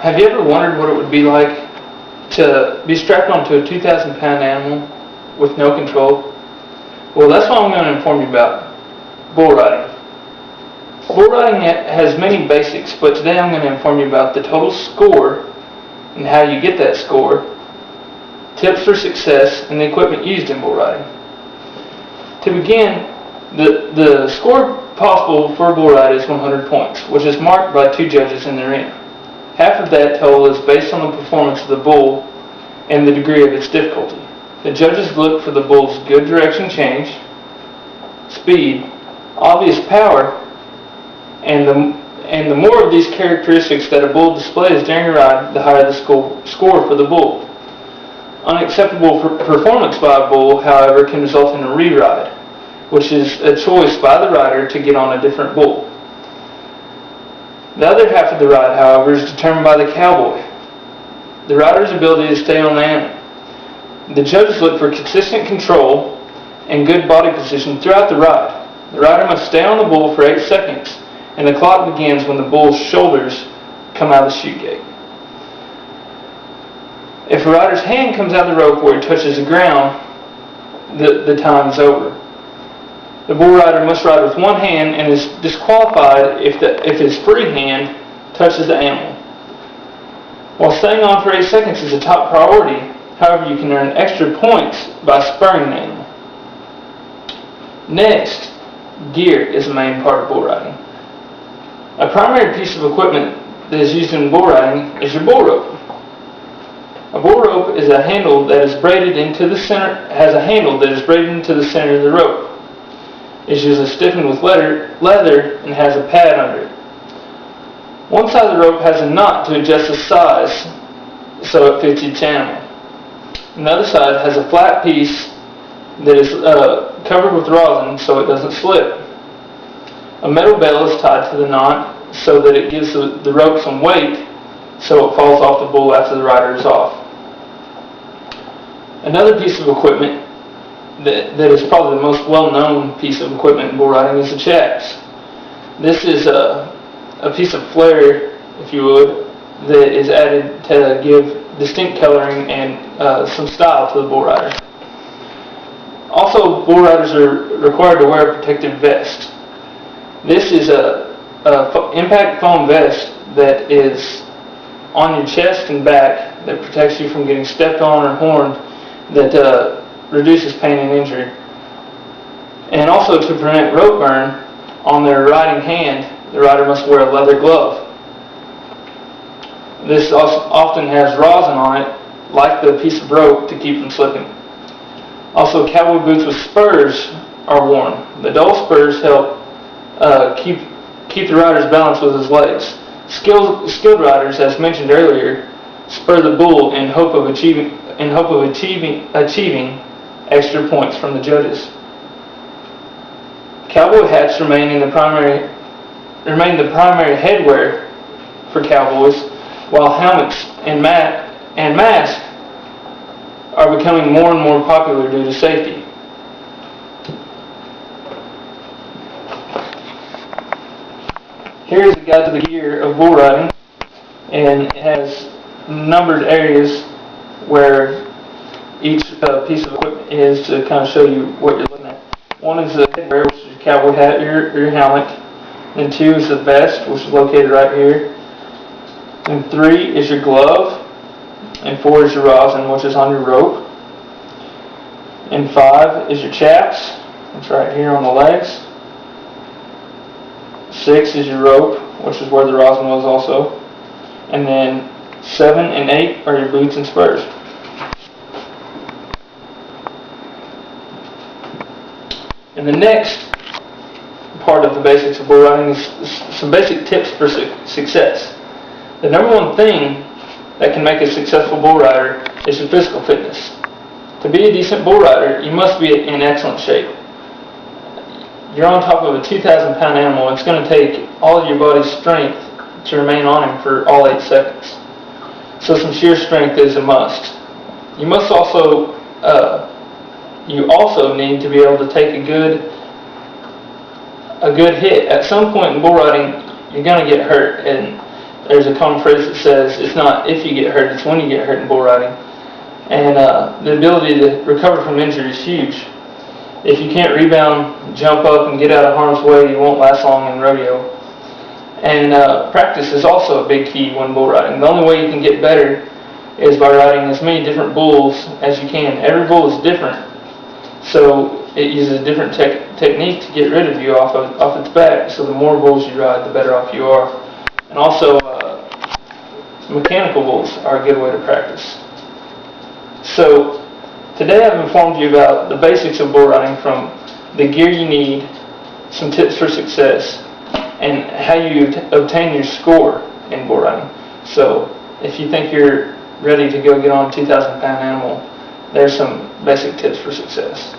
Have you ever wondered what it would be like to be strapped onto a 2,000-pound animal with no control? Well, that's what I'm going to inform you about: bull riding. Bull riding has many basics, but today I'm going to inform you about the total score and how you get that score, tips for success, and the equipment used in bull riding. To begin, the score possible for a bull ride is 100 points, which is marked by 2 judges in the arena. Half of that total is based on the performance of the bull and the degree of its difficulty. The judges look for the bull's good direction change, speed, obvious power, and the more of these characteristics that a bull displays during a ride, the higher the score for the bull. Unacceptable performance by a bull, however, can result in a re-ride, which is a choice by the rider to get on a different bull. The other half of the ride, however, is determined by the cowboy, the rider's ability to stay on the animal. The judges look for consistent control and good body position throughout the ride. The rider must stay on the bull for 8 seconds, and the clock begins when the bull's shoulders come out of the chute gate. If a rider's hand comes out of the rope where he touches the ground, the time is over. The bull rider must ride with one hand and is disqualified if his free hand touches the animal. While staying on for 8 seconds is a top priority, however, you can earn extra points by spurring the animal. Next, gear is the main part of bull riding. A primary piece of equipment that is used in bull riding is your bull rope. A bull rope is a handle that is braided into the center. Has a handle that is braided into the center of the rope. It's usually stiffened with leather and has a pad under it. One side of the rope has a knot to adjust the size so it fits each animal. Another side has a flat piece that is covered with rosin so it doesn't slip. A metal bell is tied to the knot so that it gives the rope some weight so it falls off the bull after the rider is off. Another piece of equipment that is probably the most well-known piece of equipment in bull riding is the chaps. This is a piece of flair, if you would, that is added to give distinct coloring and some style to the bull rider. Also, bull riders are required to wear a protective vest. This is a impact foam vest that is on your chest and back that protects you from getting stepped on or horned, that reduces pain and injury. And also, to prevent rope burn on their riding hand, the rider must wear a leather glove. This often has rosin on it, like the piece of rope, to keep from slipping. Also, cowboy boots with spurs are worn. The dull spurs help keep the rider's balance with his legs. Skilled riders, as mentioned earlier, spur the bull in hope of achieving extra points from the judges. Cowboy hats remain the primary headwear for cowboys, while helmets and masks are becoming more and more popular due to safety. Here is a guide to the gear of bull riding, and it has numbered areas where each piece of equipment is to kind of show you what you're looking at. One is the headwear, which is your cowboy hat, your helmet. Then 2 is the vest, which is located right here. And 3 is your glove. And 4 is your rosin, which is on your rope. And 5 is your chaps, which is right here on the legs. 6 is your rope, which is where the rosin was also. And then 7 and 8 are your boots and spurs. And the next part of the basics of bull riding is some basic tips for success. The number one thing that can make a successful bull rider is your physical fitness. To be a decent bull rider, you must be in excellent shape. You're on top of a 2,000-pound animal. It's going to take all of your body's strength to remain on him for all 8 seconds. So some sheer strength is a must. You also need to be able to take a good hit. At some point in bull riding, you're going to get hurt, and there's a common phrase that says, it's not if you get hurt, it's when you get hurt in bull riding. And the ability to recover from injury is huge. If you can't rebound, jump up, and get out of harm's way, you won't last long in rodeo. And practice is also a big key when bull riding. The only way you can get better is by riding as many different bulls as you can. Every bull is different, so it uses a different technique to get rid of you off its back. So the more bulls you ride, the better off you are. And also, mechanical bulls are a good way to practice. So today I've informed you about the basics of bull riding, from the gear you need, some tips for success, and how you obtain your score in bull riding. So if you think you're ready to go get on a 2,000 pound animal, there's some basic tips for success.